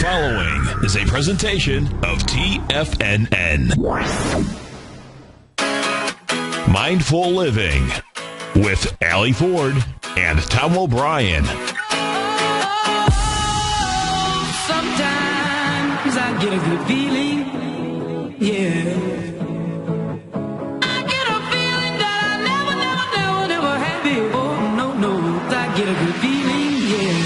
following is a presentation of TFNN. Mindful Living with Allie Ford and Tom O'Brien. Sometimes I get a good feeling, yeah. I get a feeling that I never had before. No, I get a good feeling, yeah.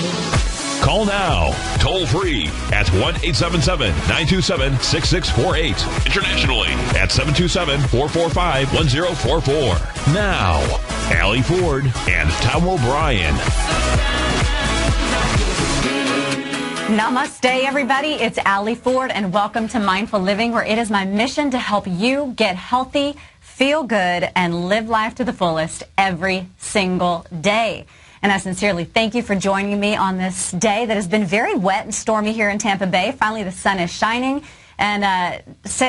Call now, toll free at 1-877-927-6648. Internationally at 727-445-1044. Now, Allie Ford and Tom O'Brien. Namaste, everybody. It's Allie Ford, and welcome to Mindful Living, where it is my mission to help you get healthy, feel good, and live life to the fullest every single day. And I sincerely thank you for joining me on this day that has been very wet and stormy here in Tampa Bay. Finally, the sun is shining, and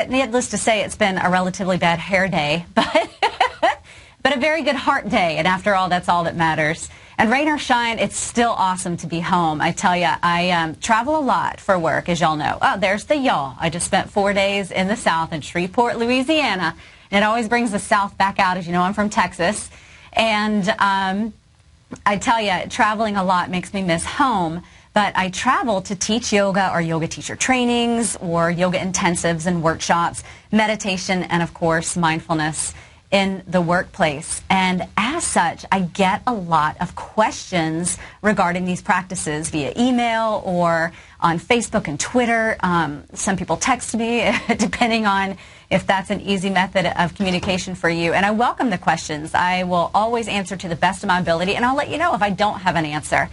needless to say, it's been a relatively bad hair day, but a very good heart day. And after all, that's all that matters. And rain or shine, it's still awesome to be home. I tell you, I travel a lot for work, as y'all know. Oh, there's the y'all. I just spent 4 days in the South in Shreveport, Louisiana. And it always brings the South back out. As you know, I'm from Texas. And I tell you, traveling a lot makes me miss home. But I travel to teach yoga or yoga teacher trainings or yoga intensives and workshops, meditation, and, of course, mindfulness in the workplace. And as such, I get a lot of questions regarding these practices via email or on Facebook and Twitter. Some people text me, depending on if that's an easy method of communication for you. And I welcome the questions. I will always answer to the best of my ability, and I'll let you know if I don't have an answer.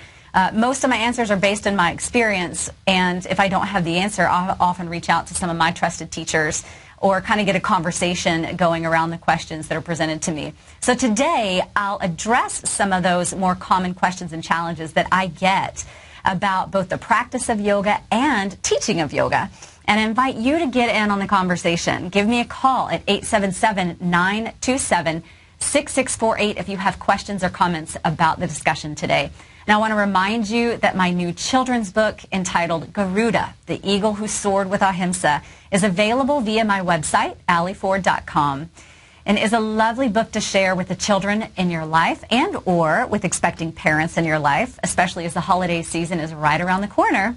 Most of my answers are based on my experience, and if I don't have the answer, I'll often reach out to some of my trusted teachers or kind of get a conversation going around the questions that are presented to me. So today, I'll address some of those more common questions and challenges that I get about both the practice of yoga and teaching of yoga, and invite you to get in on the conversation. Give me a call at 877-927-6648 if you have questions or comments about the discussion today. Now, I want to remind you that my new children's book entitled Garuda, the Eagle Who Soared with Ahimsa, is available via my website, allieford.com, and is a lovely book to share with the children in your life and or with expecting parents in your life, especially as the holiday season is right around the corner.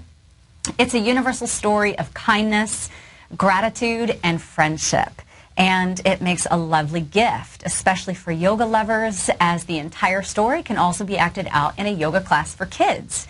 It's a universal story of kindness, gratitude, and friendship. And it makes a lovely gift, especially for yoga lovers, as the entire story can also be acted out in a yoga class for kids.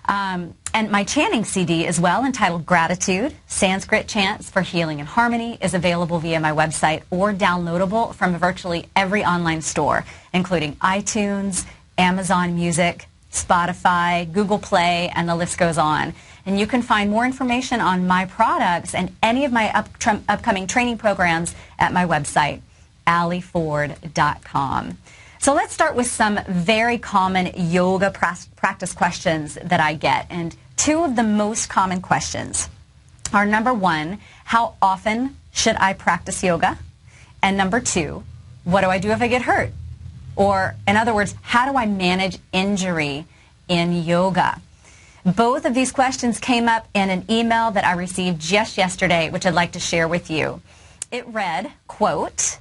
And my chanting CD as well, entitled Gratitude, Sanskrit Chants for Healing and Harmony, is available via my website or downloadable from virtually every online store, including iTunes, Amazon Music, Spotify, Google Play, and the list goes on. And you can find more information on my products and any of my upcoming training programs at my website, allieford.com. So let's start with some very common yoga practice questions that I get. And two of the most common questions are, number one, how often should I practice yoga? And number two, what do I do if I get hurt? Or, in other words, how do I manage injury in yoga? Both of these questions came up in an email that I received just yesterday, which I'd like to share with you. It read, quote,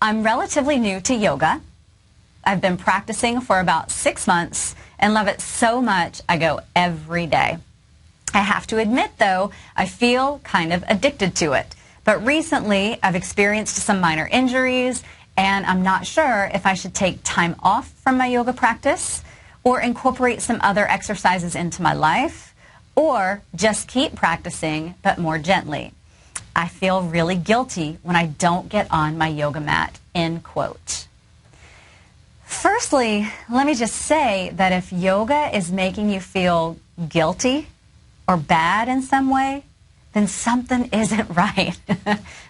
I'm relatively new to yoga. I've been practicing for about 6 months and love it so much I go every day. I have to admit, though, I feel kind of addicted to it. But recently, I've experienced some minor injuries, and I'm not sure if I should take time off from my yoga practice or incorporate some other exercises into my life, or just keep practicing, but more gently. I feel really guilty when I don't get on my yoga mat, end quote. Firstly, let me just say that if yoga is making you feel guilty or bad in some way, then something isn't right,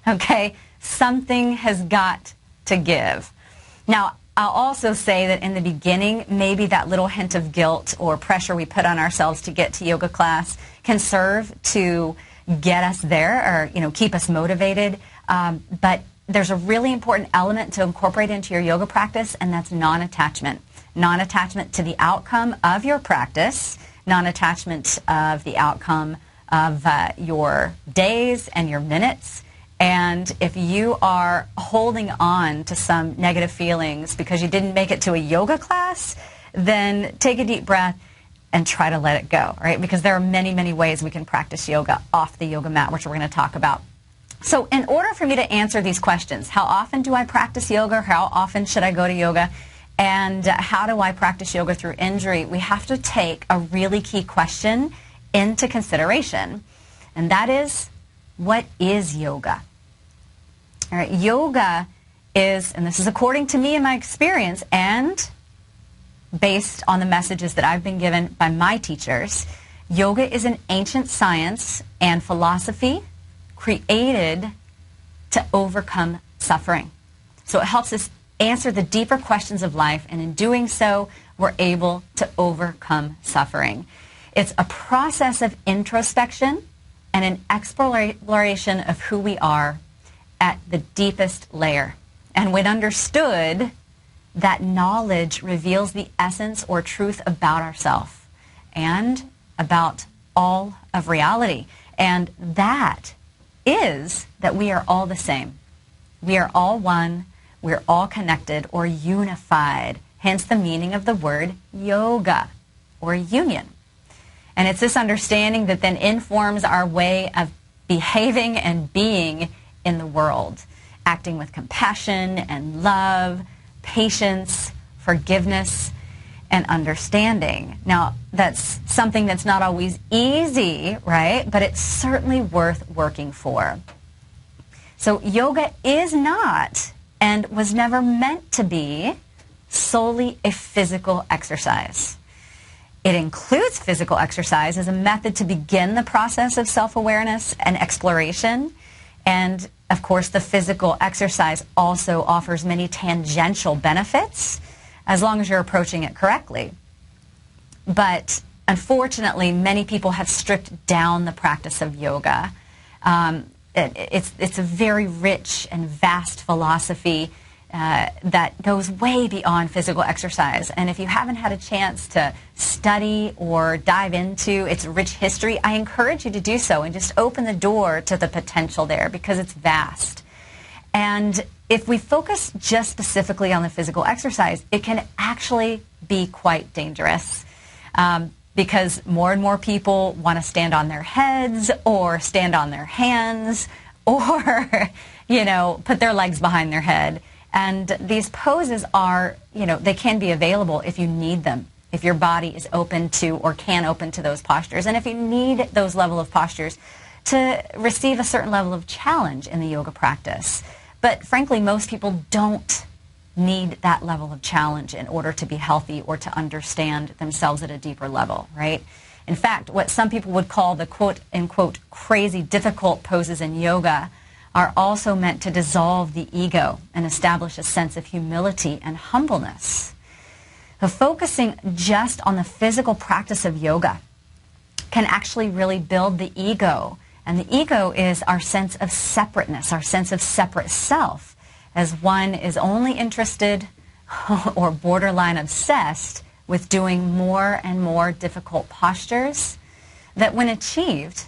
okay? Something has got to give. Now, I'll also say that in the beginning, maybe that little hint of guilt or pressure we put on ourselves to get to yoga class can serve to get us there or, keep us motivated. But there's a really important element to incorporate into your yoga practice, and that's non-attachment. Non-attachment to the outcome of your practice, non-attachment of the outcome of your days and your minutes. And if you are holding on to some negative feelings because you didn't make it to a yoga class, then take a deep breath and try to let it go, right? Because there are many, many ways we can practice yoga off the yoga mat, which we're going to talk about. So in order for me to answer these questions, how often do I practice yoga? How often should I go to yoga? And how do I practice yoga through injury? We have to take a really key question into consideration, and that is, what is yoga? All right, yoga is, and this is according to me and my experience, and based on the messages that I've been given by my teachers, yoga is an ancient science and philosophy created to overcome suffering. So it helps us answer the deeper questions of life, and in doing so, we're able to overcome suffering. It's a process of introspection and an exploration of who we are at the deepest layer. And when understood, that knowledge reveals the essence or truth about ourselves and about all of reality. And that is that we are all the same. We are all one. We're all connected or unified, hence the meaning of the word yoga or union. And it's this understanding that then informs our way of behaving and being in the world, acting with compassion and love, patience, forgiveness, and understanding. Now, that's something that's not always easy, right? But it's certainly worth working for. So yoga is not and was never meant to be solely a physical exercise. It includes physical exercise as a method to begin the process of self-awareness and exploration. And of course, the physical exercise also offers many tangential benefits as long as you're approaching it correctly. But unfortunately, many people have stripped down the practice of yoga. It's a very rich and vast philosophy that goes way beyond physical exercise. And if you haven't had a chance to study or dive into its rich history, I encourage you to do so and just open the door to the potential there, because it's vast. And if we focus just specifically on the physical exercise, it can actually be quite dangerous. Because more and more people want to stand on their heads or stand on their hands or, put their legs behind their head. And these poses are, they can be available if you need them, if your body is open to or can open to those postures. And if you need those level of postures to receive a certain level of challenge in the yoga practice. But frankly, most people don't need that level of challenge in order to be healthy or to understand themselves at a deeper level, right? In fact, what some people would call the quote-unquote crazy difficult poses in yoga are also meant to dissolve the ego and establish a sense of humility and humbleness. So focusing just on the physical practice of yoga can actually really build the ego. And the ego is our sense of separateness, our sense of separate self, as one is only interested or borderline obsessed with doing more and more difficult postures that, when achieved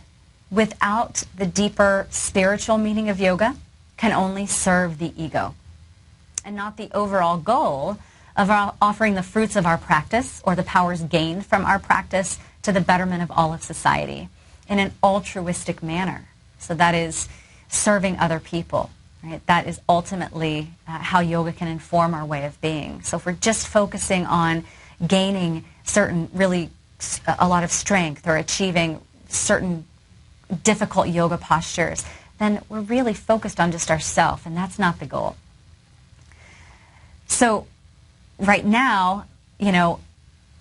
without the deeper spiritual meaning of yoga, can only serve the ego and not the overall goal of offering the fruits of our practice or the powers gained from our practice to the betterment of all of society in an altruistic manner. So that is serving other people. Right? That is ultimately how yoga can inform our way of being. So if we're just focusing on gaining a lot of strength or achieving certain difficult yoga postures, then we're really focused on just ourselves, and that's not the goal. So right now,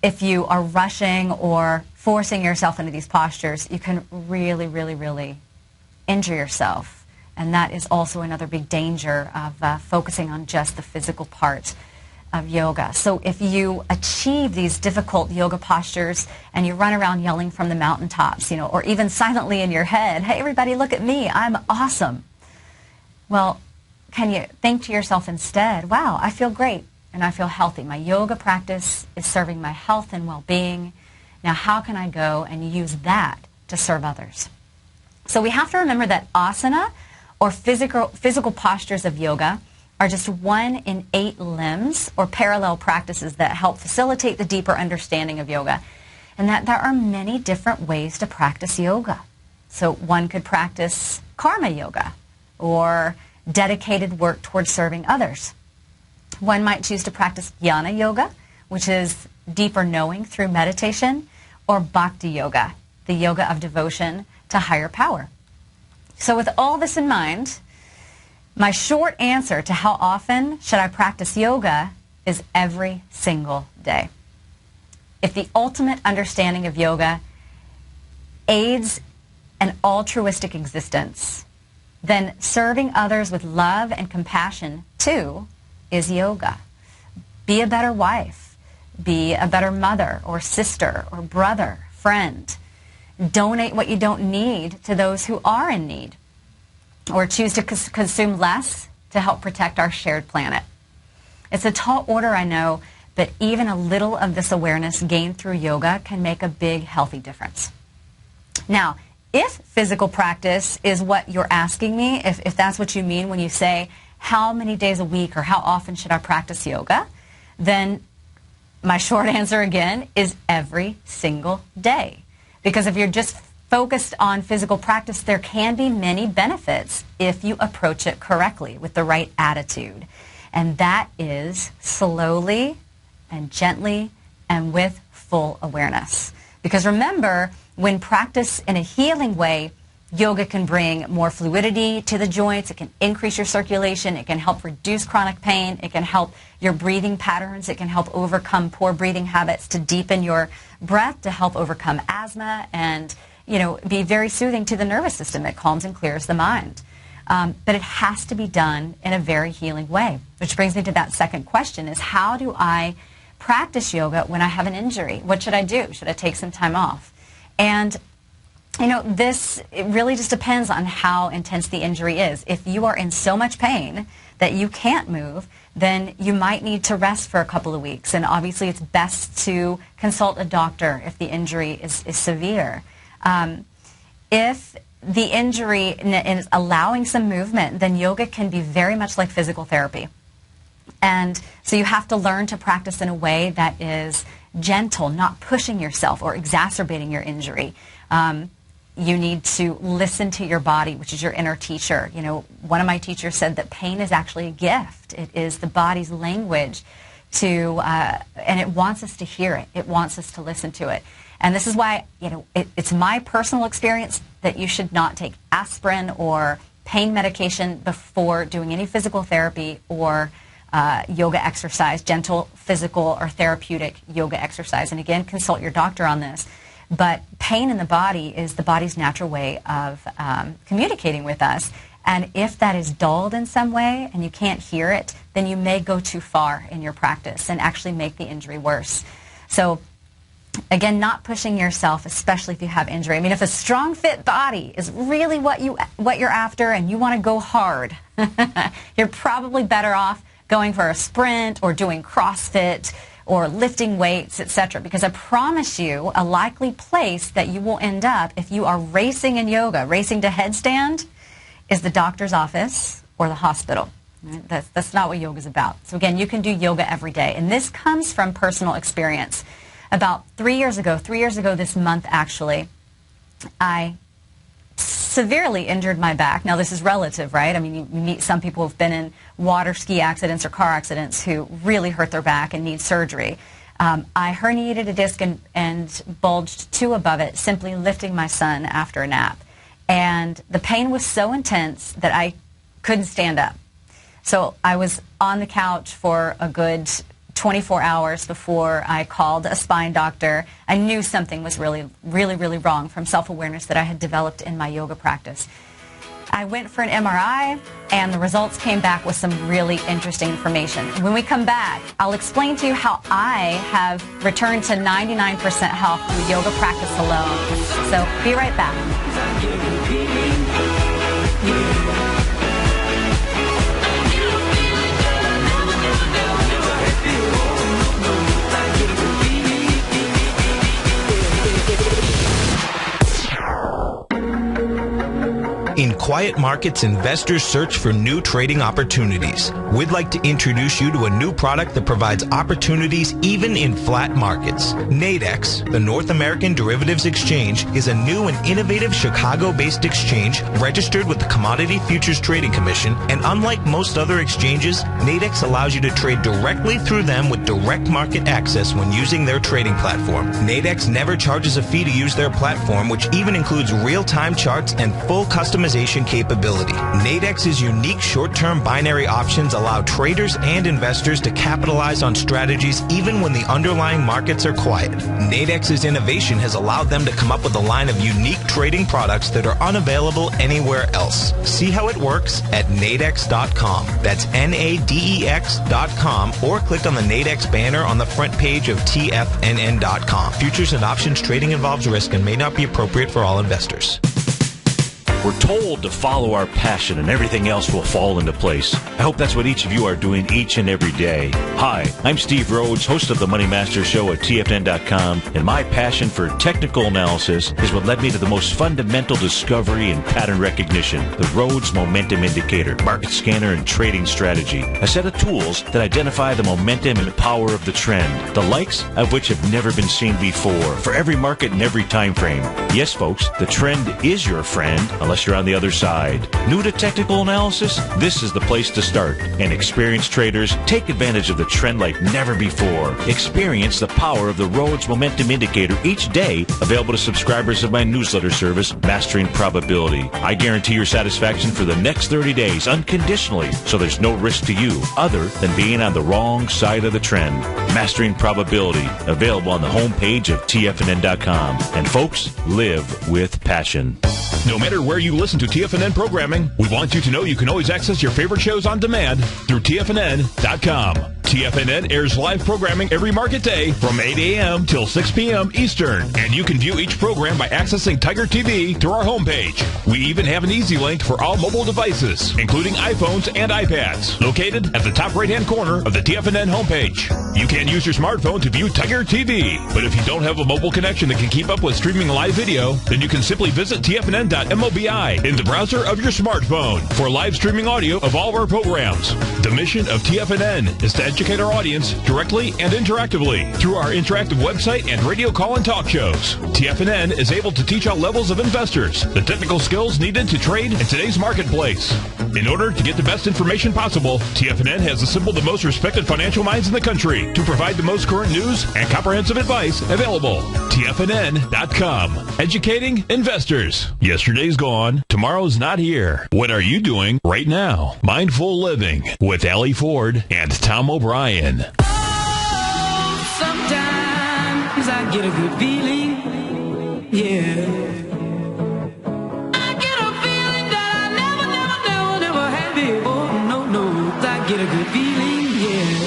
if you are rushing or forcing yourself into these postures, you can really, really, really injure yourself. And that is also another big danger of focusing on just the physical part of yoga. So if you achieve these difficult yoga postures and you run around yelling from the mountaintops, or even silently in your head, hey, everybody, look at me, I'm awesome. Well, can you think to yourself instead, wow, I feel great and I feel healthy. My yoga practice is serving my health and well-being. Now, how can I go and use that to serve others. So we have to remember that asana, or physical postures of yoga, are just 1 in 8 limbs or parallel practices that help facilitate the deeper understanding of yoga, and that there are many different ways to practice yoga. So one could practice karma yoga, or dedicated work towards serving others. One might choose to practice jnana yoga, which is deeper knowing through meditation, or bhakti yoga, the yoga of devotion to higher power. So with all this in mind, my short answer to how often should I practice yoga is every single day. If the ultimate understanding of yoga aids an altruistic existence, then serving others with love and compassion, too, is yoga. Be a better wife. Be a better mother or sister or brother, friend. Donate what you don't need to those who are in need, or choose to consume less to help protect our shared planet. It's a tall order, I know, but even a little of this awareness gained through yoga can make a big, healthy difference. Now, if physical practice is what you're asking me, if that's what you mean when you say, how many days a week or how often should I practice yoga, then my short answer again is every single day. Because if you're just focused on physical practice, there can be many benefits if you approach it correctly with the right attitude. And that is slowly and gently and with full awareness. Because remember, when practiced in a healing way, yoga can bring more fluidity to the joints, it can increase your circulation, it can help reduce chronic pain, it can help your breathing patterns, it can help overcome poor breathing habits, to deepen your breath, to help overcome asthma, and be very soothing to the nervous system. It calms and clears the mind. But it has to be done in a very healing way, which brings me to that second question, is how do I practice yoga when I have an injury? What should I do? Should I take some time off? And it really just depends on how intense the injury is. If you are in so much pain that you can't move, then you might need to rest for a couple of weeks. And obviously it's best to consult a doctor if the injury is severe. If the injury is allowing some movement, then yoga can be very much like physical therapy. And so you have to learn to practice in a way that is gentle, not pushing yourself or exacerbating your injury. You need to listen to your body, which is your inner teacher. One of my teachers said that pain is actually a gift. It is the body's language and it wants us to hear it. It wants us to listen to it. And this is why, it's my personal experience that you should not take aspirin or pain medication before doing any physical therapy or yoga exercise, gentle physical or therapeutic yoga exercise. And again, consult your doctor on this. But pain in the body is the body's natural way of communicating with us. And if that is dulled in some way and you can't hear it, then you may go too far in your practice and actually make the injury worse. So again, not pushing yourself, especially if you have injury. I mean, if a strong, fit body is really what you're after and you want to go hard, you're probably better off going for a sprint or doing CrossFit or lifting weights, etc. Because I promise you, a likely place that you will end up if you are racing in yoga, racing to headstand, is the doctor's office or the hospital. Right? That's not what yoga is about. So again, you can do yoga every day. And this comes from personal experience. About 3 years ago this month actually, I severely injured my back. Now this is relative, right? I mean, you meet some people who've been in water ski accidents or car accidents who really hurt their back and need surgery. I herniated a disc and bulged 2 above it, simply lifting my son after a nap. And the pain was so intense that I couldn't stand up. So I was on the couch for a good 24 hours before I called a spine doctor. I knew something was really wrong from self-awareness that I had developed in my yoga practice. I went for an MRI, and the results came back with some really interesting information. When we come back, I'll explain to you how I have returned to 99% health through yoga practice alone. So be right back. In quiet markets, investors search for new trading opportunities. We'd like to introduce you to a new product that provides opportunities even in flat markets. Nadex, the North American Derivatives Exchange, is a new and innovative Chicago-based exchange registered with the Commodity Futures Trading Commission, and unlike most other exchanges, Nadex allows you to trade directly through them with direct market access when using their trading platform. Nadex never charges a fee to use their platform, which even includes real-time charts and full customization capability. Nadex's unique short-term binary options allow traders and investors to capitalize on strategies even when the underlying markets are quiet. Nadex's innovation has allowed them to come up with a line of unique trading products that are unavailable anywhere else. See how it works at nadex.com. That's NADEX.com, or click on the Nadex banner on the front page of TFNN.com. Futures and options trading involves risk and may not be appropriate for all investors. We're told to follow our passion and everything else will fall into place. I hope that's what each of you are doing each and every day. Hi, I'm Steve Rhodes, host of the Money Master Show at TFNN.com, and my passion for technical analysis is what led me to the most fundamental discovery in pattern recognition, the Rhodes Momentum Indicator, market scanner, and trading strategy, a set of tools that identify the momentum and power of the trend, the likes of which have never been seen before, for every market and every time frame. Yes, folks, the trend is your friend, unless you're on the other side. New to technical analysis? This is the place to start. And experienced traders take advantage of the trend like never before. Experience the power of the Rhodes Momentum Indicator each day, available to subscribers of my newsletter service, Mastering Probability. I guarantee your satisfaction for the next 30 days unconditionally, so there's no risk to you other than being on the wrong side of the trend. Mastering Probability, available on the homepage of TFNN.com. And folks, live with passion. No matter where you listen to TFNN programming, we want you to know you can always access your favorite shows on demand through TFNN.com. TFNN airs live programming every market day from 8 a.m. till 6 p.m. Eastern, and you can view each program by accessing Tiger TV through our homepage. We even have an easy link for all mobile devices, including iPhones and iPads, located at the top right-hand corner of the TFNN homepage. You can use your smartphone to view Tiger TV, but if you don't have a mobile connection that can keep up with streaming live video, then you can simply visit TFNN.mobi in the browser of your smartphone for live streaming audio of all of our programs. The mission of TFNN is to educate our audience directly and interactively through our interactive website and radio call and talk shows. TFNN is able to teach all levels of investors the technical skills needed to trade in today's marketplace. In order to get the best information possible, TFNN has assembled the most respected financial minds in the country to provide the most current news and comprehensive advice available. TFNN.com. Educating investors. Yesterday's gone. Tomorrow's not here. What are you doing right now? Mindful Living with Allie Ford and Tom O'Brien. Oh, sometimes I get a good feeling, yeah. I get a feeling that I never had before. No, I get a good feeling, yeah.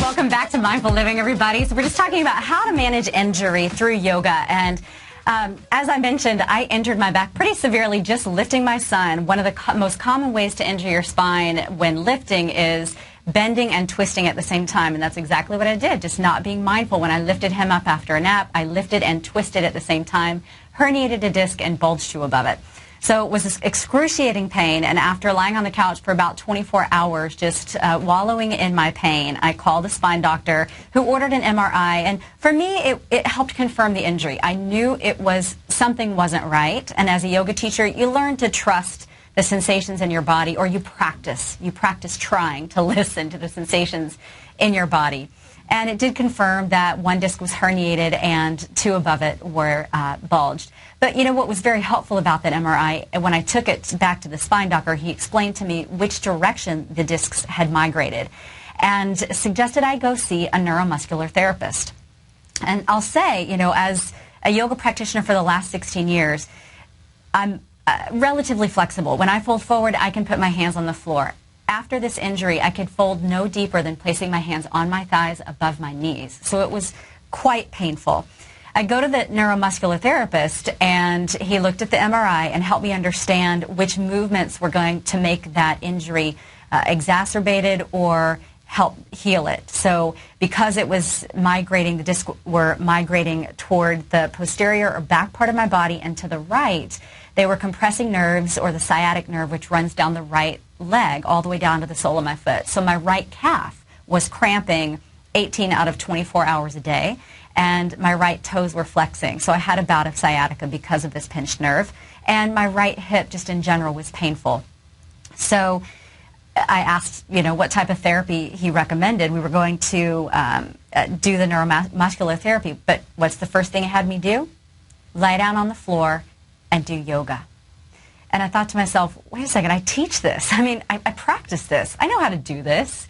Welcome back to Mindful Living, everybody. So we're just talking about how to manage injury through yoga. And as I mentioned, I injured my back pretty severely just lifting my son. One of the most common ways to injure your spine when lifting is bending and twisting at the same time, and that's exactly what I did, just not being mindful. When I lifted him up after a nap, I lifted and twisted at the same time, herniated a disc, and bulged you above it. So it was this excruciating pain, and after lying on the couch for about 24 hours, just wallowing in my pain, I called a spine doctor who ordered an MRI, and for me, it helped confirm the injury. I knew something wasn't right, and as a yoga teacher, you learn to trust the sensations in your body, or you practice trying to listen to the sensations in your body. And it did confirm that one disc was herniated and two above it were bulged. But you know what was very helpful about that MRI, when I took it back to the spine doctor, he explained to me which direction the discs had migrated and suggested I go see a neuromuscular therapist. And I'll say, you know, as a yoga practitioner for the last 16 years, I'm relatively flexible. When I fold forward, I can put my hands on the floor. After this injury, I could fold no deeper than placing my hands on my thighs above my knees. So it was quite painful. I go to the neuromuscular therapist, and he looked at the MRI and helped me understand which movements were going to make that injury exacerbated or help heal it. So because it was migrating, the discs were migrating toward the posterior or back part of my body and to the right, they were compressing nerves, or the sciatic nerve, which runs down the right leg all the way down to the sole of my foot. So my right calf was cramping 18 out of 24 hours a day, and my right toes were flexing. So I had a bout of sciatica because of this pinched nerve, and my right hip just in general was painful. So I asked, what type of therapy he recommended. We were going to do the neuromuscular therapy, but what's the first thing he had me do? Lie down on the floor and do yoga. And I thought to myself, wait a second, I teach this. I mean, I practice this. I know how to do this.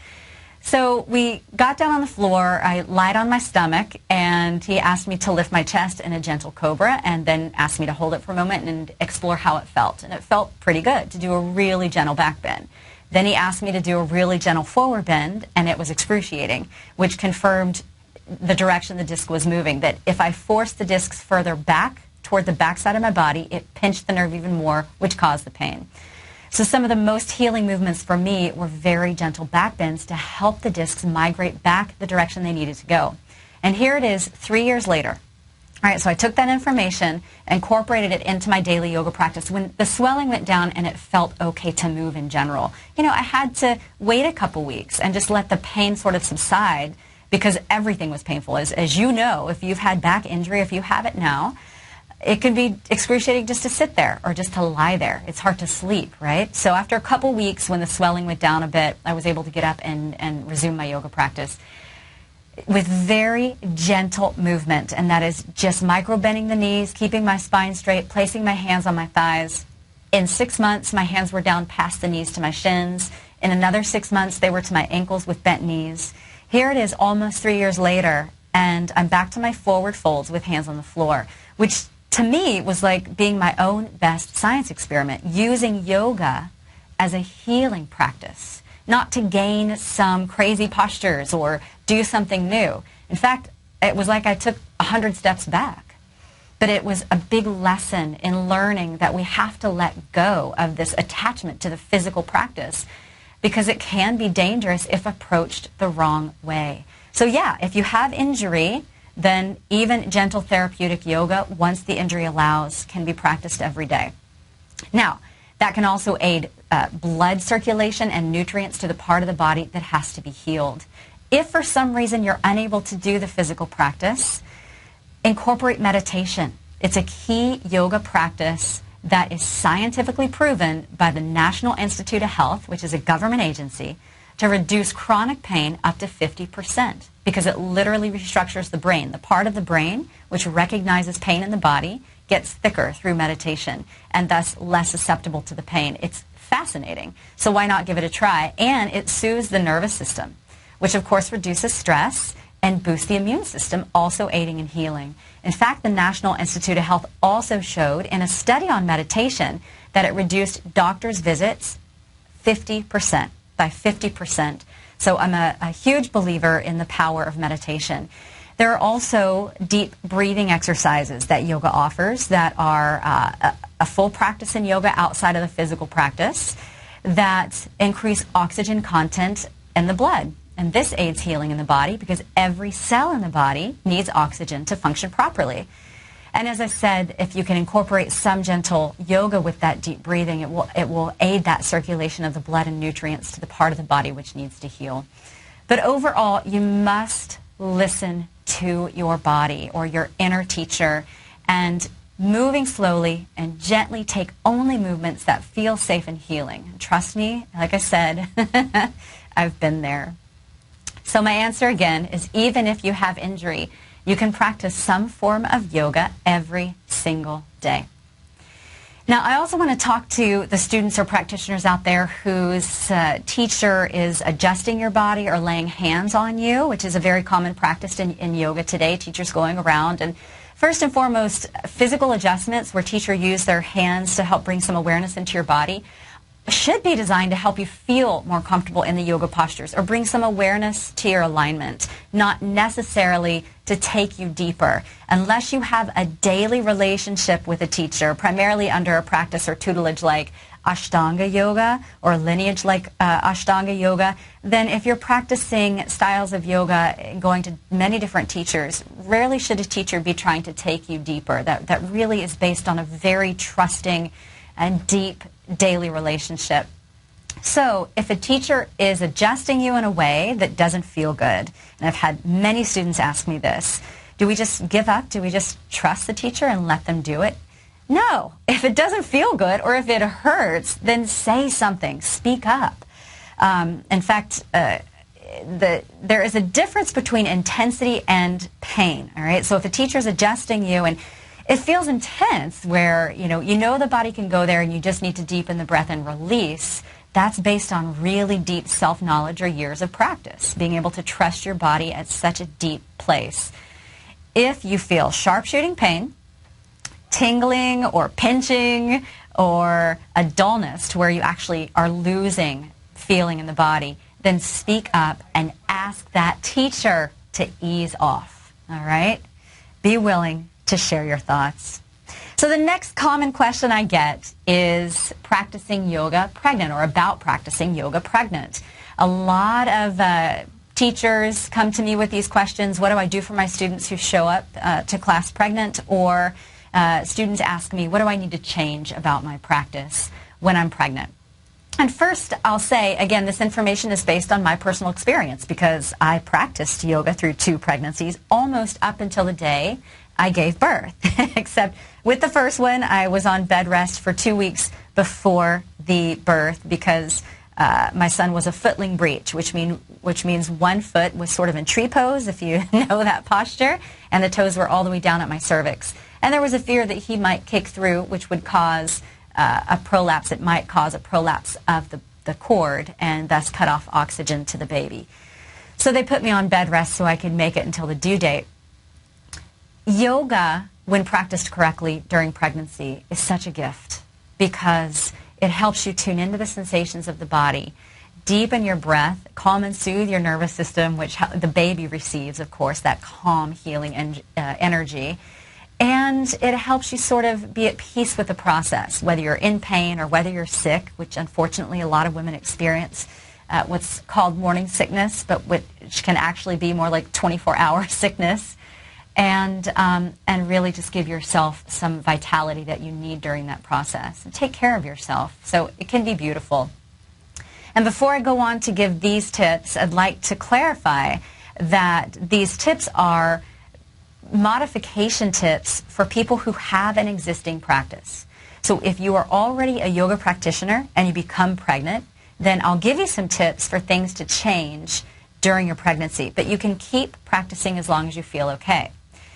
So we got down on the floor, I lied on my stomach, and he asked me to lift my chest in a gentle cobra, and then asked me to hold it for a moment and explore how it felt. And it felt pretty good to do a really gentle back bend. Then he asked me to do a really gentle forward bend, and it was excruciating, which confirmed the direction the disc was moving, that if I forced the discs further back toward the backside of my body, it pinched the nerve even more, which caused the pain. So some of the most healing movements for me were very gentle back bends to help the discs migrate back the direction they needed to go. And here it is 3 years later. All right, so I took that information, incorporated it into my daily yoga practice. When the swelling went down and it felt okay to move in general, I had to wait a couple weeks and just let the pain sort of subside, because everything was painful. As you know, if you've had back injury, if you have it now, it can be excruciating just to sit there or just to lie there. It's hard to sleep, right? So after a couple weeks, when the swelling went down a bit, I was able to get up and resume my yoga practice with very gentle movement, and that is just micro-bending the knees, keeping my spine straight, placing my hands on my thighs. In 6 months, my hands were down past the knees to my shins. In another 6 months, they were to my ankles with bent knees. Here it is almost 3 years later, and I'm back to my forward folds with hands on the floor, which to me was like being my own best science experiment, using yoga as a healing practice, not to gain some crazy postures or do something new. In fact, it was like I took 100 steps back. But it was a big lesson in learning that we have to let go of this attachment to the physical practice, because it can be dangerous if approached the wrong way. So yeah, if you have injury, then even gentle therapeutic yoga, once the injury allows, can be practiced every day. Now, that can also aid blood circulation and nutrients to the part of the body that has to be healed. If for some reason you're unable to do the physical practice, incorporate meditation. It's a key yoga practice that is scientifically proven by the National Institute of Health, which is a government agency, to reduce chronic pain up to 50%, because it literally restructures the brain. The part of the brain which recognizes pain in the body gets thicker through meditation, and thus less susceptible to the pain. It's fascinating. So why not give it a try? And it soothes the nervous system, which of course reduces stress and boosts the immune system, also aiding in healing. In fact, the National Institute of Health also showed in a study on meditation that it reduced doctors' visits 50%, by 50%. So I'm a huge believer in the power of meditation. There are also deep breathing exercises that yoga offers that are a full practice in yoga outside of the physical practice that increase oxygen content in the blood. And this aids healing in the body, because every cell in the body needs oxygen to function properly. And as I said, if you can incorporate some gentle yoga with that deep breathing, it will aid that circulation of the blood and nutrients to the part of the body which needs to heal. But overall, you must listen to your body or your inner teacher, and moving slowly and gently take only movements that feel safe and healing. Trust me, like I said, I've been there. So my answer again is, even if you have injury, you can practice some form of yoga every single day. Now, I also want to talk to the students or practitioners out there whose teacher is adjusting your body or laying hands on you, which is a very common practice in yoga today, teachers going around. And first and foremost, physical adjustments where teachers use their hands to help bring some awareness into your body should be designed to help you feel more comfortable in the yoga postures or bring some awareness to your alignment, not necessarily to take you deeper. Unless you have a daily relationship with a teacher, primarily under a practice or tutelage like Ashtanga yoga or lineage like Ashtanga yoga, then if you're practicing styles of yoga and going to many different teachers, rarely should a teacher be trying to take you deeper. That really is based on a very trusting and deep daily relationship. So if a teacher is adjusting you in a way that doesn't feel good, and I've had many students ask me this, do we just give up? Do we just trust the teacher and let them do it? No. If it doesn't feel good or if it hurts, then say something. Speak up. In fact, there is a difference between intensity and pain. All right. So if a teacher is adjusting you and it feels intense, where you know the body can go there and you just need to deepen the breath and release, that's based on really deep self-knowledge or years of practice, being able to trust your body at such a deep place. If you feel sharp-shooting pain, tingling or pinching, or a dullness to where you actually are losing feeling in the body, then speak up and ask that teacher to ease off. All right? Be willing to share your thoughts. So the next common question I get is practicing yoga pregnant, or about practicing yoga pregnant. A lot of teachers come to me with these questions. What do I do for my students who show up to class pregnant? Or students ask me, what do I need to change about my practice when I'm pregnant? And first, I'll say, again, this information is based on my personal experience because I practiced yoga through 2 pregnancies almost up until the day I gave birth. Except with the first one, I was on bed rest for 2 weeks before the birth because my son was a footling breech, which means one foot was sort of in tree pose, if you know that posture, and the toes were all the way down at my cervix. And there was a fear that he might kick through, which would cause a prolapse. It might cause a prolapse of the cord and thus cut off oxygen to the baby. So they put me on bed rest so I could make it until the due date. Yoga, when practiced correctly during pregnancy, is such a gift because it helps you tune into the sensations of the body, deepen your breath, calm and soothe your nervous system, which the baby receives, of course, that calm, healing energy. And it helps you sort of be at peace with the process, whether you're in pain or whether you're sick, which unfortunately a lot of women experience what's called morning sickness, but which can actually be more like 24-hour sickness. And really just give yourself some vitality that you need during that process. And take care of yourself. So it can be beautiful. And before I go on to give these tips, I'd like to clarify that these tips are modification tips for people who have an existing practice. So if you are already a yoga practitioner and you become pregnant, then I'll give you some tips for things to change during your pregnancy. But you can keep practicing as long as you feel okay.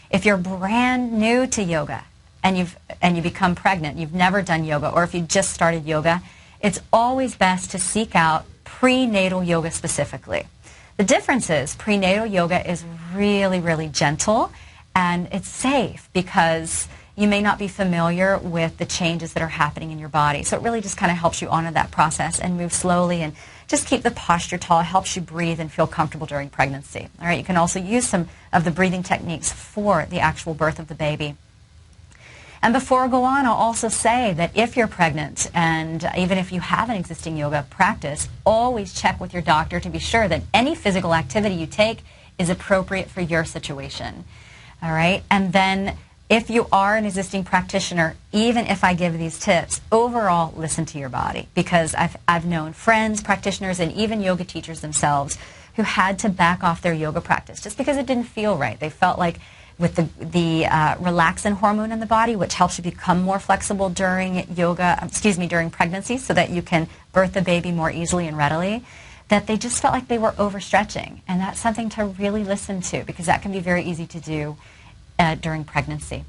If you're brand new to yoga and you become pregnant, you've never done yoga, or if you just started yoga, it's always best to seek out prenatal yoga specifically. The difference is prenatal yoga is really, really gentle and it's safe because you may not be familiar with the changes that are happening in your body. So it really just kind of helps you honor that process and move slowly and just keep the posture tall, helps you breathe and feel comfortable during pregnancy. All right, you can also use some of the breathing techniques for the actual birth of the baby. And before I go on, I'll also say that if you're pregnant and even if you have an existing yoga practice, always check with your doctor to be sure that any physical activity you take is appropriate for your situation. All right, and then if you are an existing practitioner, even if I give these tips, overall listen to your body, because I've known friends, practitioners, and even yoga teachers themselves who had to back off their yoga practice just because it didn't feel right. They felt like with the relaxin hormone in the body, which helps you become more flexible during during pregnancy so that you can birth the baby more easily and readily, that they just felt like they were overstretching. And that's something to really listen to because that can be very easy to do during pregnancy.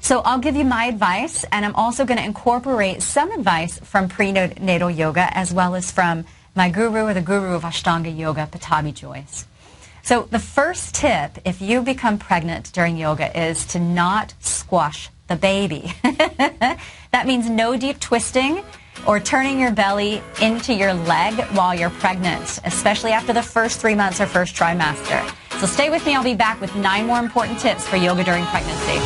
So I'll give you my advice, and I'm also going to incorporate some advice from prenatal yoga as well as from my guru, or the guru of Ashtanga Yoga, Pattabhi Jois. So the first tip, if you become pregnant during yoga, is to not squash the baby. That means no deep twisting or turning your belly into your leg while you're pregnant, especially after the first 3 months or first trimester. So stay with me. I'll be back with 9 more important tips for yoga during pregnancy.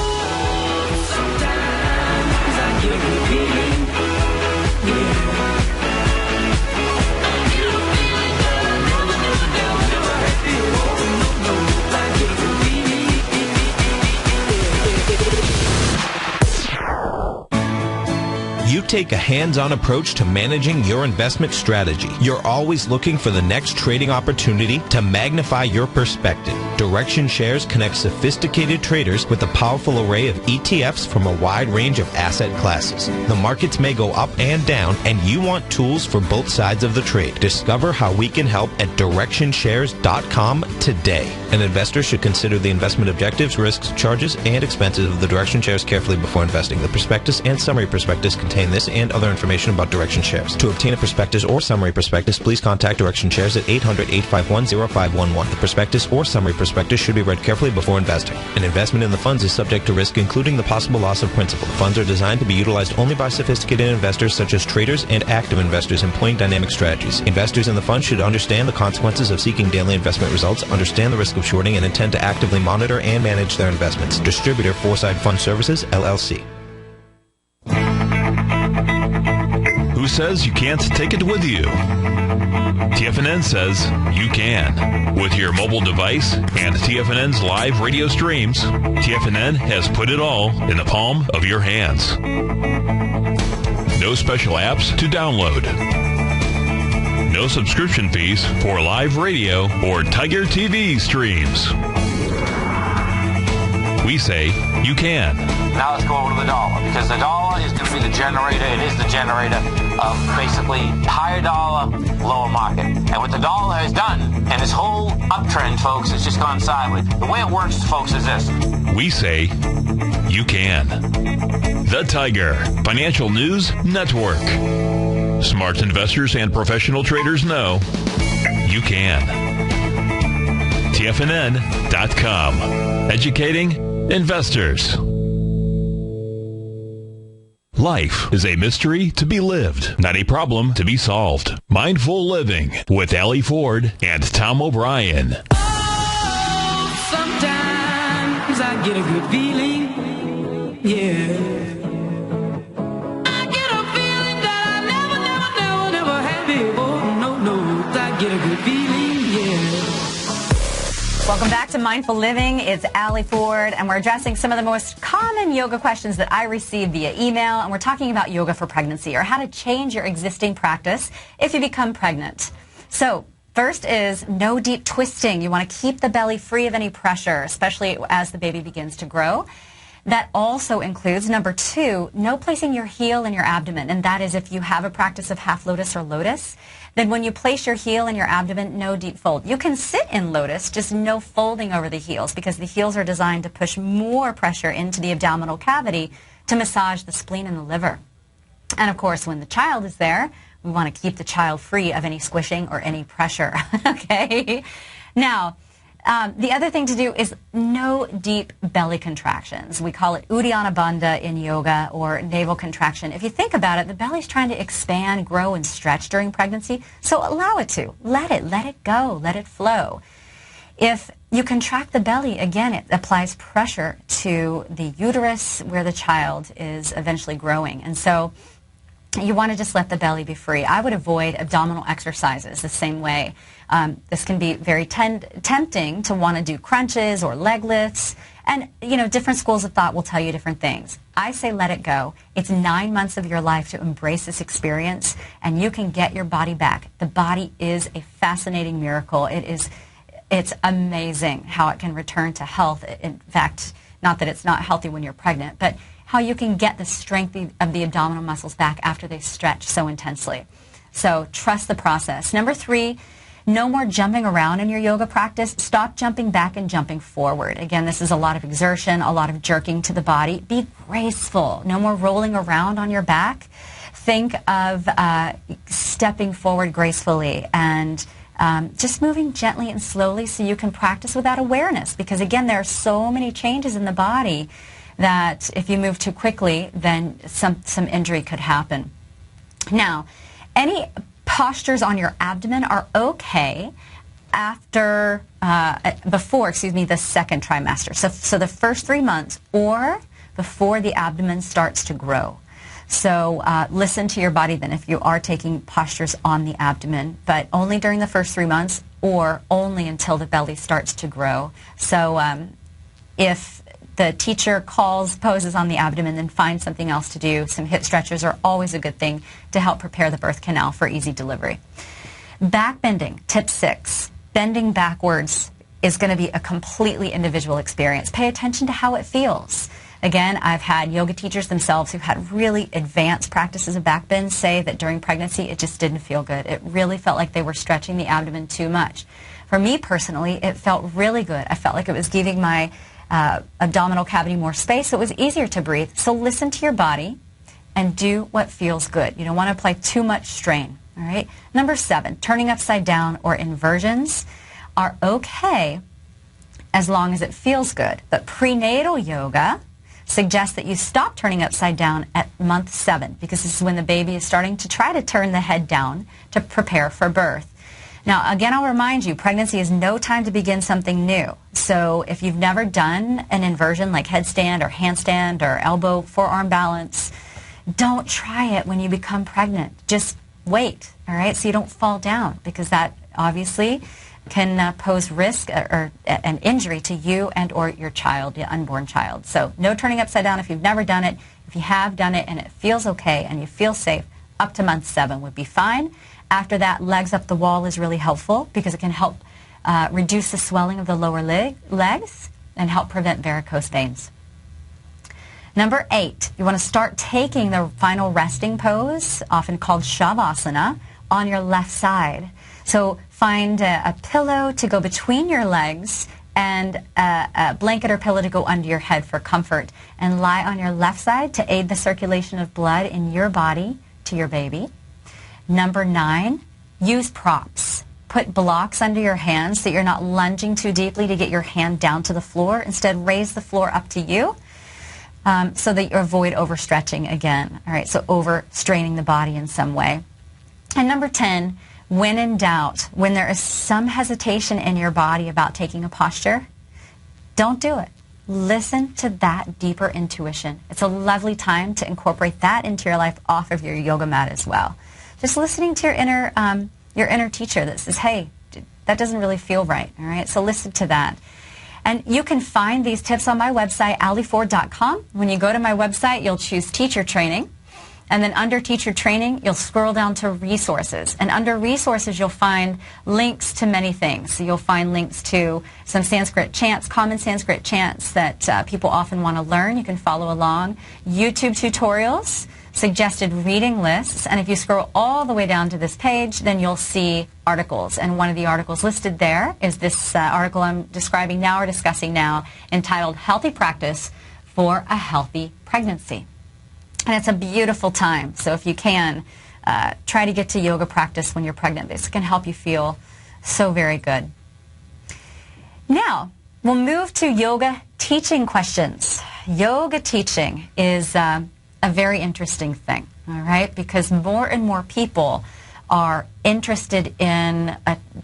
You take a hands-on approach to managing your investment strategy. You're always looking for the next trading opportunity to magnify your perspective. Direction Shares connects sophisticated traders with a powerful array of ETFs from a wide range of asset classes. The markets may go up and down, and you want tools for both sides of the trade. Discover how we can help at DirectionShares.com today. An investor should consider the investment objectives, risks, charges, and expenses of the Direction Shares carefully before investing. The prospectus and summary prospectus contain this and other information about Direction Shares. To obtain a prospectus or summary prospectus, please contact Direction Shares at 800-851-0511. The prospectus or summary prospectus should be read carefully before investing. An investment in the funds is subject to risk, including the possible loss of principal. The funds are designed to be utilized only by sophisticated investors such as traders and active investors employing dynamic strategies. Investors in the fund should understand the consequences of seeking daily investment results, understand the risk of shorting, and intend to actively monitor and manage their investments. Distributor Foreside Fund Services, LLC. Who says you can't take it with you? TFNN says you can. With your mobile device and TFNN's live radio streams, TFNN has put it all in the palm of your hands. No special apps to download. No subscription fees for live radio or Tiger TV streams. We say you can. Now let's go over to the dollar, because the dollar is going to be the generator. It is the generator of basically higher dollar, lower market. And what the dollar has done, and this whole uptrend, folks, has just gone sideways. The way it works, folks, is this. We say you can. The Tiger Financial News Network. Smart investors and professional traders know you can. TFNN.com. Educating investors. Life is a mystery to be lived, not a problem to be solved. Mindful Living with Allie Ford and Tom O'Brien. Oh, sometimes I get a good feeling, yeah. I get a feeling that I never had before. No, I get a good feeling, yeah. Welcome back to Mindful Living. It's Allie Ford, and we're addressing some of the most common yoga questions that I receive via email, and we're talking about yoga for pregnancy, or how to change your existing practice if you become pregnant. So, first is no deep twisting. You want to keep the belly free of any pressure, especially as the baby begins to grow. That also includes, number 2, no placing your heel in your abdomen, and that is if you have a practice of half lotus or lotus, then when you place your heel in your abdomen, no deep fold. You can sit in lotus, just no folding over the heels, because the heels are designed to push more pressure into the abdominal cavity to massage the spleen and the liver. And of course, when the child is there, we want to keep the child free of any squishing or any pressure, okay? Now, the other thing to do is no deep belly contractions. We call it Uddiyana Bandha in yoga, or navel contraction. If you think about it, the belly's trying to expand, grow, and stretch during pregnancy, so allow it to. Let it go, let it flow. If you contract the belly, again, it applies pressure to the uterus where the child is eventually growing. And so you want to just let the belly be free. I would avoid abdominal exercises the same way. This can be very tempting to want to do crunches or leg lifts. And, you know, different schools of thought will tell you different things. I say let it go. It's 9 months of your life to embrace this experience, and you can get your body back. The body is a fascinating miracle. It's amazing how it can return to health. In fact, not that it's not healthy when you're pregnant, but how you can get the strength of the abdominal muscles back after they stretch so intensely. So trust the process. Number 3, no more jumping around in your yoga practice. Stop jumping back and jumping forward. Again, this is a lot of exertion, a lot of jerking to the body. Be graceful. No more rolling around on your back. Think of stepping forward gracefully and just moving gently and slowly so you can practice without awareness. Because again, there are so many changes in the body that if you move too quickly, then some injury could happen. Now, any postures on your abdomen are okay before the second trimester. So the first 3 months, or before the abdomen starts to grow. So listen to your body then if you are taking postures on the abdomen, but only during the first 3 months, or only until the belly starts to grow. So if the teacher calls poses on the abdomen, then find something else to do. Some hip stretches are always a good thing to help prepare the birth canal for easy delivery. Back bending, tip 6. Bending backwards is going to be a completely individual experience. Pay attention to how it feels. Again, I've had yoga teachers themselves who've had really advanced practices of back bend say that during pregnancy it just didn't feel good. It really felt like they were stretching the abdomen too much. For me personally, it felt really good. I felt like it was giving my abdominal cavity more space, so it was easier to breathe. So listen to your body and do what feels good. You don't want to apply too much strain. All right. Number 7, turning upside down or inversions are okay as long as it feels good. But prenatal yoga suggests that you stop turning upside down at month 7, because this is when the baby is starting to try to turn the head down to prepare for birth. Now, again, I'll remind you, pregnancy is no time to begin something new. So if you've never done an inversion like headstand or handstand or elbow forearm balance, don't try it when you become pregnant. Just wait, all right, so you don't fall down, because that obviously can pose risk or an injury to you and or your child, your unborn child. So no turning upside down if you've never done it. If you have done it and it feels okay and you feel safe, up to month 7 would be fine. After that, legs up the wall is really helpful because it can help reduce the swelling of the lower legs and help prevent varicose veins. Number 8, you want to start taking the final resting pose, often called Shavasana, on your left side. So find a pillow to go between your legs and a blanket or pillow to go under your head for comfort, and lie on your left side to aid the circulation of blood in your body to your baby. Number 9, use props. Put blocks under your hands so you're not lunging too deeply to get your hand down to the floor. Instead, raise the floor up to you so that you avoid overstretching again. All right, so overstraining the body in some way. And number 10, when in doubt, when there is some hesitation in your body about taking a posture, don't do it. Listen to that deeper intuition. It's a lovely time to incorporate that into your life off of your yoga mat as well. Just listening to your inner teacher that says, hey, that doesn't really feel right, all right? So listen to that. And you can find these tips on my website, aliford.com. When you go to my website, you'll choose teacher training. And then under teacher training, you'll scroll down to resources. And under resources, you'll find links to many things. So you'll find links to some Sanskrit chants, common Sanskrit chants that people often want to learn. You can follow along. YouTube tutorials, suggested reading lists. And if you scroll all the way down to this page, then you'll see articles. And one of the articles listed there is this article I'm describing now or discussing now, entitled Healthy Practice for a Healthy Pregnancy. And it's a beautiful time. So if you can, try to get to yoga practice when you're pregnant. This can help you feel so very good. Now, we'll move to yoga teaching questions. Yoga teaching is a very interesting thing, all right? Because more and more people are interested in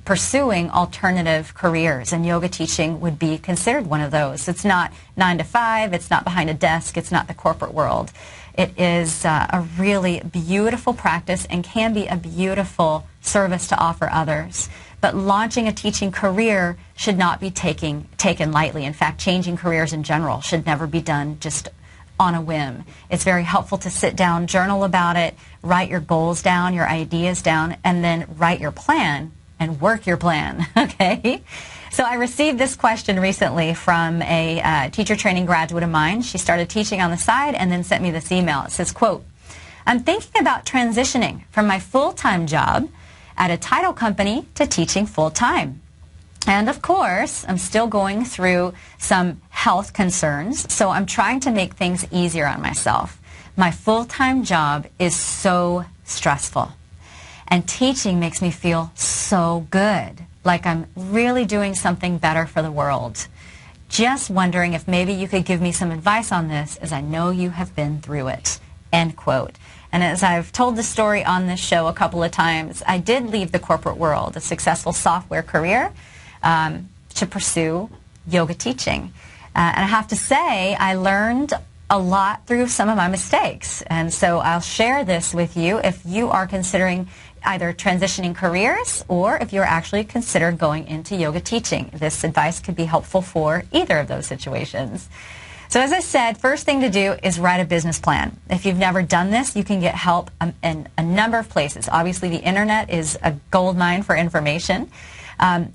pursuing alternative careers, and yoga teaching would be considered one of those. It's not 9 to 5, it's not behind a desk, it's not the corporate world. It is a really beautiful practice and can be a beautiful service to offer others. But launching a teaching career should not be taken lightly. In fact, changing careers in general should never be done just on a whim. It's very helpful to sit down, journal about it, write your goals down, your ideas down, and then write your plan and work your plan, okay? So I received this question recently from a teacher training graduate of mine. She started teaching on the side and then sent me this email. It says, quote, I'm thinking about transitioning from my full-time job at a title company to teaching full-time. And of course, I'm still going through some health concerns, so I'm trying to make things easier on myself. My full-time job is so stressful, and teaching makes me feel so good, like I'm really doing something better for the world. Just wondering if maybe you could give me some advice on this, as I know you have been through it. End quote. And as I've told the story on this show a couple of times, I did leave the corporate world, a successful software career, to pursue yoga teaching. And I have to say, I learned a lot through some of my mistakes. And so I'll share this with you if you are considering either transitioning careers or if you're actually considering going into yoga teaching. This advice could be helpful for either of those situations. So as I said, first thing to do is write a business plan. If you've never done this, you can get help in a number of places. Obviously, the internet is a gold mine for information.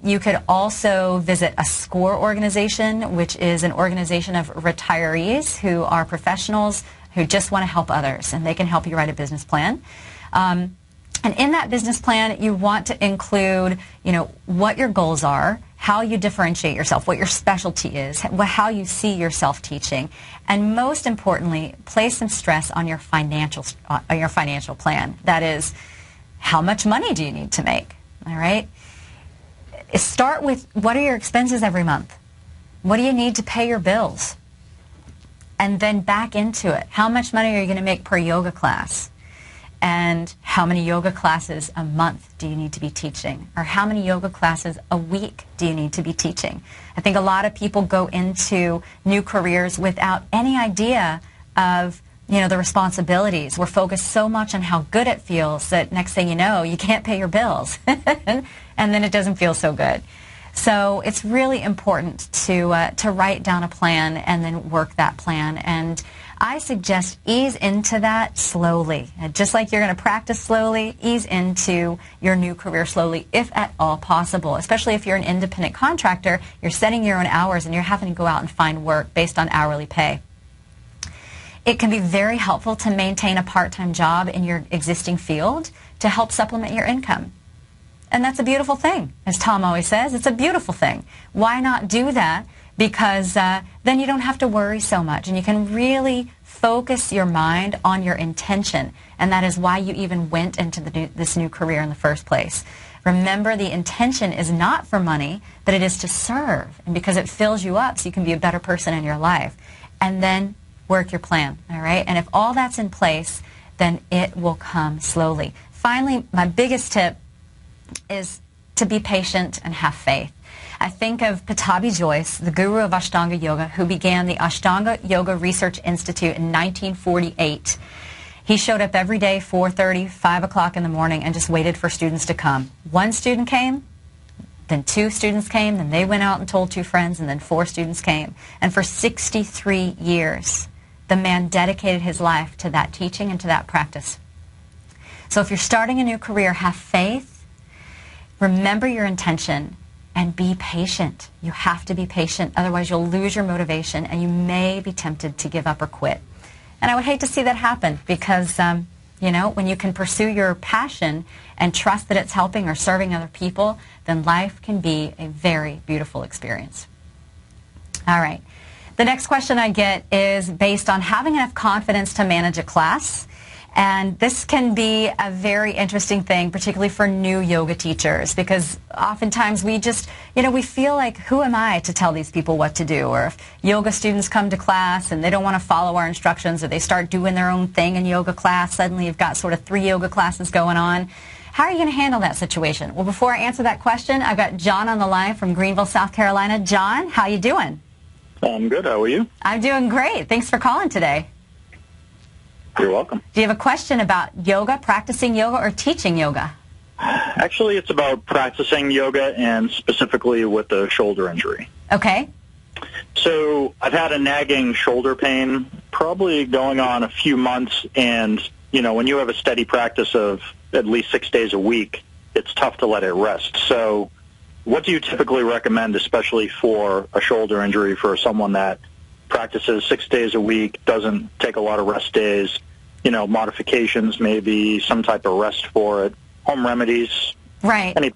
You could also visit a SCORE organization, which is an organization of retirees who are professionals who just want to help others, and they can help you write a business plan. And in that business plan, you want to include, what your goals are, how you differentiate yourself, what your specialty is, how you see yourself teaching, and most importantly, place some stress on your financial plan. That is, how much money do you need to make? All right. Start with, what are your expenses every month? What do you need to pay your bills? And then back into it. How much money are you going to make per yoga class? And how many yoga classes a month do you need to be teaching? Or how many yoga classes a week do you need to be teaching? I think a lot of people go into new careers without any idea of, the responsibilities. We're focused so much on how good it feels that next thing you know, you can't pay your bills. And then it doesn't feel so good. So it's really important to write down a plan and then work that plan. And I suggest ease into that slowly. And just like you're going to practice slowly, ease into your new career slowly, if at all possible. Especially if you're an independent contractor, you're setting your own hours and you're having to go out and find work based on hourly pay. It can be very helpful to maintain a part-time job in your existing field to help supplement your income. And that's a beautiful thing. As Tom always says, it's a beautiful thing. Why not do that? Because then you don't have to worry so much, and you can really focus your mind on your intention, and that is why you even went into this new career in the first place. Remember, the intention is not for money, but it is to serve, and because it fills you up so you can be a better person in your life. And then work your plan, all right? And if all that's in place, then it will come slowly. Finally, my biggest tip is to be patient and have faith. I think of Pattabhi Jois, the guru of Ashtanga Yoga, who began the Ashtanga Yoga Research Institute in 1948. He showed up every day, 4:30, 5 o'clock in the morning, and just waited for students to come. One student came, then 2 students came, then they went out and told 2 friends, and then 4 students came. And for 63 years, the man dedicated his life to that teaching and to that practice. So if you're starting a new career, have faith, remember your intention, and be patient. You have to be patient, otherwise you'll lose your motivation and you may be tempted to give up or quit. And I would hate to see that happen because, when you can pursue your passion and trust that it's helping or serving other people, then life can be a very beautiful experience. All right. The next question I get is based on having enough confidence to manage a class. And this can be a very interesting thing, particularly for new yoga teachers, because oftentimes we just, we feel like, who am I to tell these people what to do? Or if yoga students come to class and they don't want to follow our instructions, or they start doing their own thing in yoga class, suddenly you've got sort of 3 yoga classes going on. How are you going to handle that situation? Well, before I answer that question, I've got John on the line from Greenville, South Carolina. John, how you doing? I'm good. How are you? I'm doing great. Thanks for calling today. You're welcome. Do you have a question about yoga, practicing yoga, or teaching yoga? Actually, it's about practicing yoga and specifically with a shoulder injury. Okay. So I've had a nagging shoulder pain probably going on a few months, and, when you have a steady practice of at least 6 days a week, it's tough to let it rest. So what do you typically recommend, especially for a shoulder injury, for someone that practices 6 days a week, doesn't take a lot of rest days, modifications, maybe some type of rest for it, home remedies? Right.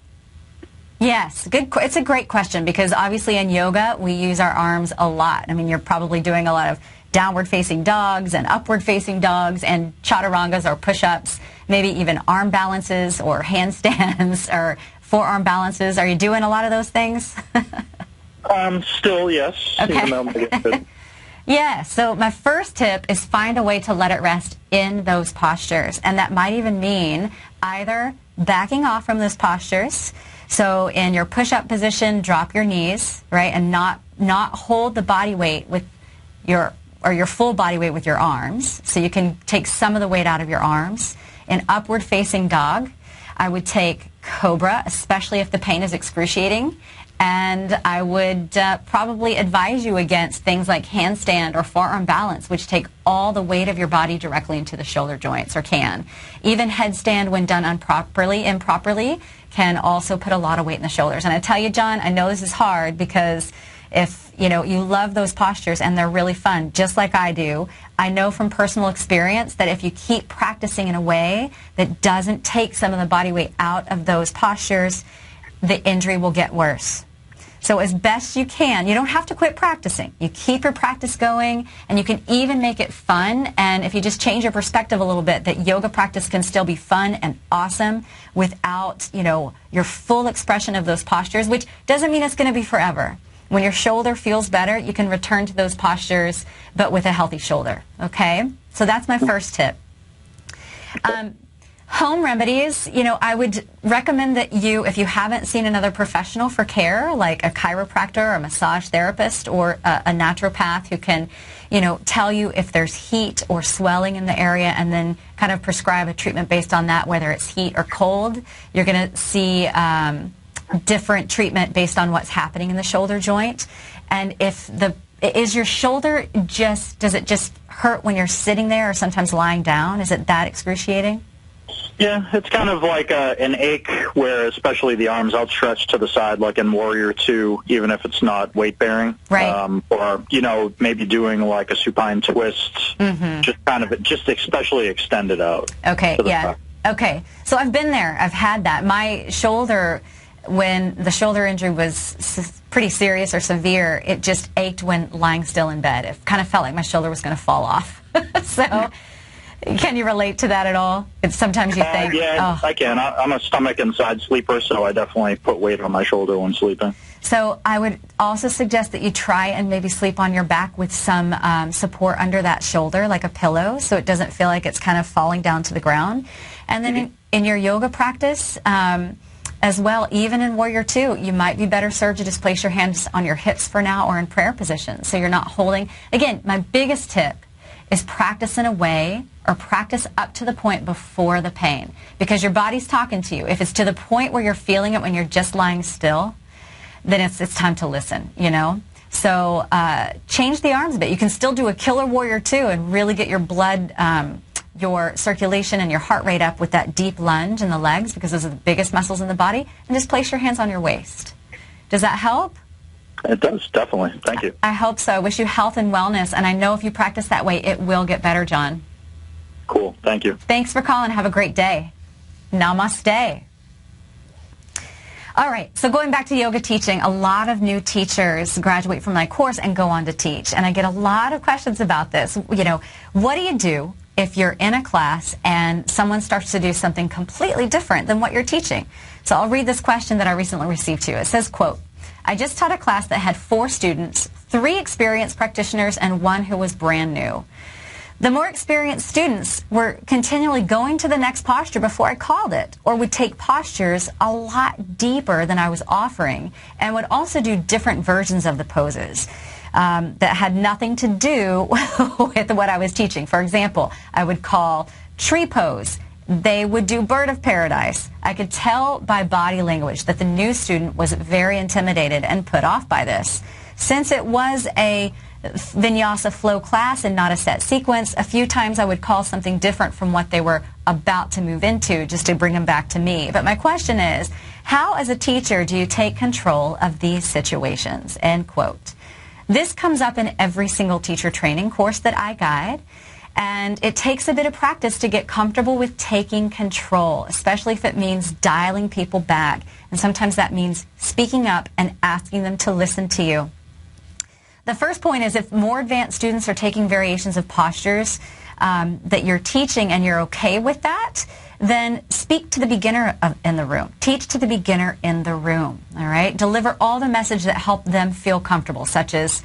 Yes, good. It's a great question because obviously in yoga we use our arms a lot. I mean, you're probably doing a lot of downward-facing dogs and upward-facing dogs and chaturangas or push-ups, maybe even arm balances or handstands or forearm balances. Are you doing a lot of those things? Still, yes. Okay. Yeah, so my first tip is find a way to let it rest in those postures. And that might even mean either backing off from those postures. So in your push-up position, drop your knees, right, and not hold the body weight with your full body weight with your arms. So you can take some of the weight out of your arms. In upward-facing dog, I would take cobra, especially if the pain is excruciating, And I would probably advise you against things like handstand or forearm balance, which take all the weight of your body directly into the shoulder joints, or can. Even headstand, when done improperly, can also put a lot of weight in the shoulders. And I tell you, John, I know this is hard because if you love those postures and they're really fun, just like I do, I know from personal experience that if you keep practicing in a way that doesn't take some of the body weight out of those postures, the injury will get worse. So as best you can, you don't have to quit practicing. You keep your practice going, and you can even make it fun. And if you just change your perspective a little bit, that yoga practice can still be fun and awesome without, your full expression of those postures, which doesn't mean it's going to be forever. When your shoulder feels better, you can return to those postures, but with a healthy shoulder, okay? So that's my first tip. Home remedies, I would recommend that if you haven't seen another professional for care, like a chiropractor or a massage therapist or a naturopath who can, tell you if there's heat or swelling in the area and then kind of prescribe a treatment based on that, whether it's heat or cold, you're going to see different treatment based on what's happening in the shoulder joint. And is your shoulder does it just hurt when you're sitting there or sometimes lying down? Is it that excruciating? Yeah, it's kind of like an ache where especially the arms outstretched to the side, like in Warrior 2, even if it's not weight-bearing. Right. Or, maybe doing like a supine twist, just especially extended out. Okay, yeah. Okay, so I've been there. I've had that. My shoulder, when the shoulder injury was pretty serious or severe, it just ached when lying still in bed. It kind of felt like my shoulder was going to fall off. So... Can you relate to that at all? It's sometimes you think, yeah, I can. I'm a stomach and side sleeper, so I definitely put weight on my shoulder when sleeping. So I would also suggest that you try and maybe sleep on your back with some support under that shoulder, like a pillow, so it doesn't feel like it's kind of falling down to the ground. And then in your yoga practice, as well, even in Warrior 2, you might be better served to just place your hands on your hips for now or in prayer position, so you're not holding. Again, my biggest tip is practice in a way, or practice up to the point before the pain, because your body's talking to you. If it's to the point where you're feeling it when you're just lying still, then it's time to listen, So change the arms a bit. You can still do a killer Warrior 2 and really get your blood, your circulation and your heart rate up with that deep lunge in the legs, because those are the biggest muscles in the body, and just place your hands on your waist. Does that help? It does, definitely. Thank you. I hope so. I wish you health and wellness, and I know if you practice that way, it will get better, John. Cool. Thank you. Thanks for calling. Have a great day. Namaste. All right, so going back to yoga teaching, a lot of new teachers graduate from my course and go on to teach, and I get a lot of questions about this. What do you do if you're in a class and someone starts to do something completely different than what you're teaching? So I'll read this question that I recently received to you. It says, quote, I just taught a class that had 4 students, 3 experienced practitioners, and 1 who was brand new. The more experienced students were continually going to the next posture before I called it, or would take postures a lot deeper than I was offering, and would also do different versions of the poses that had nothing to do with what I was teaching. For example, I would call tree pose. They would do bird of paradise. I could tell by body language that the new student was very intimidated and put off by this. Since it was a vinyasa flow class and not a set sequence, a few times I would call something different from what they were about to move into just to bring them back to me. But my question is, how as a teacher do you take control of these situations? End quote. This comes up in every single teacher training course that I guide. And it takes a bit of practice to get comfortable with taking control, especially if it means dialing people back. And sometimes that means speaking up and asking them to listen to you. The first point is, if more advanced students are taking variations of postures that you're teaching and you're okay with that, then speak to the beginner in the room. Teach to the beginner in the room, all right? Deliver all the message that help them feel comfortable, such as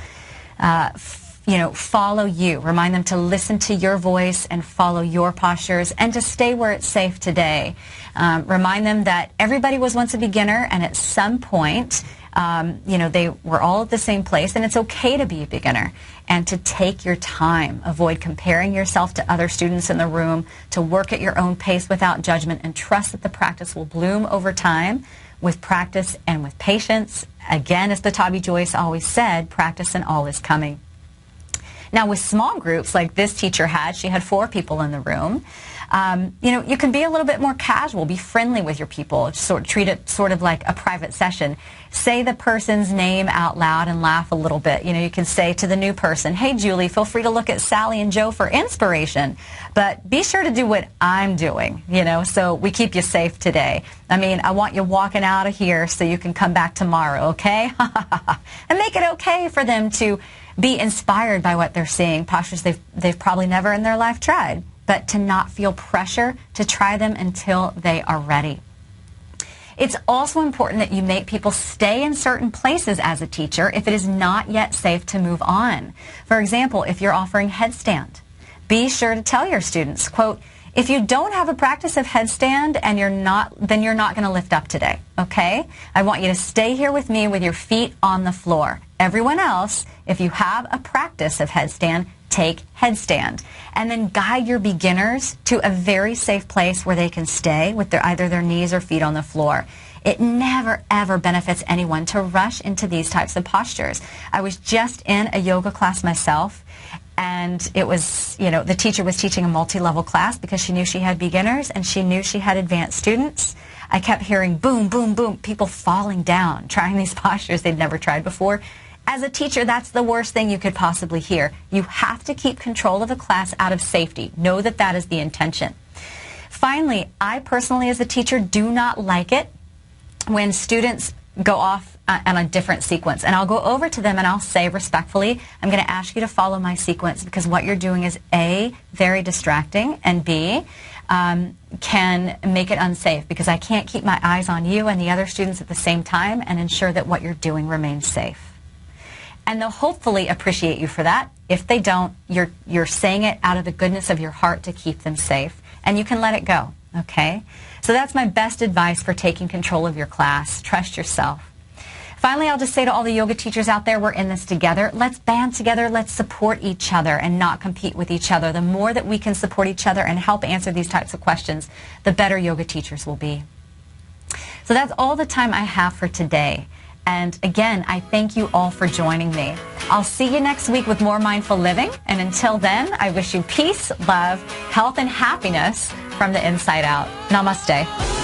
follow you. Remind them to listen to your voice and follow your postures and to stay where it's safe today. Remind them that everybody was once a beginner, and at some point, they were all at the same place, and it's okay to be a beginner and to take your time. Avoid comparing yourself to other students in the room, to work at your own pace without judgment, and trust that the practice will bloom over time with practice and with patience. Again, as Batabi Joyce always said, practice and all is coming. Now, with small groups like this teacher had, she had 4 people in the room. You can be a little bit more casual, be friendly with your people, treat it sort of like a private session. Say the person's name out loud and laugh a little bit. You can say to the new person, hey, Julie, feel free to look at Sally and Joe for inspiration, but be sure to do what I'm doing, so we keep you safe today. I want you walking out of here so you can come back tomorrow, okay? And make it okay for them to be inspired by what they're seeing, postures they've probably never in their life tried, but to not feel pressure to try them until they are ready. It's also important that you make people stay in certain places as a teacher if it is not yet safe to move on. For example, if you're offering headstand, be sure to tell your students, quote, if you don't have a practice of headstand and then you're not going to lift up today, okay? I want you to stay here with me with your feet on the floor. Everyone else, if you have a practice of headstand, take headstand. And then guide your beginners to a very safe place where they can stay with either their knees or feet on the floor. It never, ever benefits anyone to rush into these types of postures. I was just in a yoga class myself, and it was, the teacher was teaching a multi-level class because she knew she had beginners and she knew she had advanced students. I kept hearing boom, boom, boom, people falling down, trying these postures they'd never tried before. As a teacher, that's the worst thing you could possibly hear. You have to keep control of the class out of safety. Know that that is the intention. Finally, I personally as a teacher do not like it when students go off on a different sequence. And I'll go over to them and I'll say respectfully, I'm going to ask you to follow my sequence because what you're doing is A, very distracting, and B, can make it unsafe because I can't keep my eyes on you and the other students at the same time and ensure that what you're doing remains safe. And they'll hopefully appreciate you for that. If they don't, you're saying it out of the goodness of your heart to keep them safe, and you can let it go, okay? So that's my best advice for taking control of your class. Trust yourself. Finally, I'll just say to all the yoga teachers out there, we're in this together. Let's band together. Let's support each other and not compete with each other. The more that we can support each other and help answer these types of questions, the better yoga teachers will be. So that's all the time I have for today. And again, I thank you all for joining me. I'll see you next week with more mindful living. And until then, I wish you peace, love, health, and happiness from the inside out. Namaste.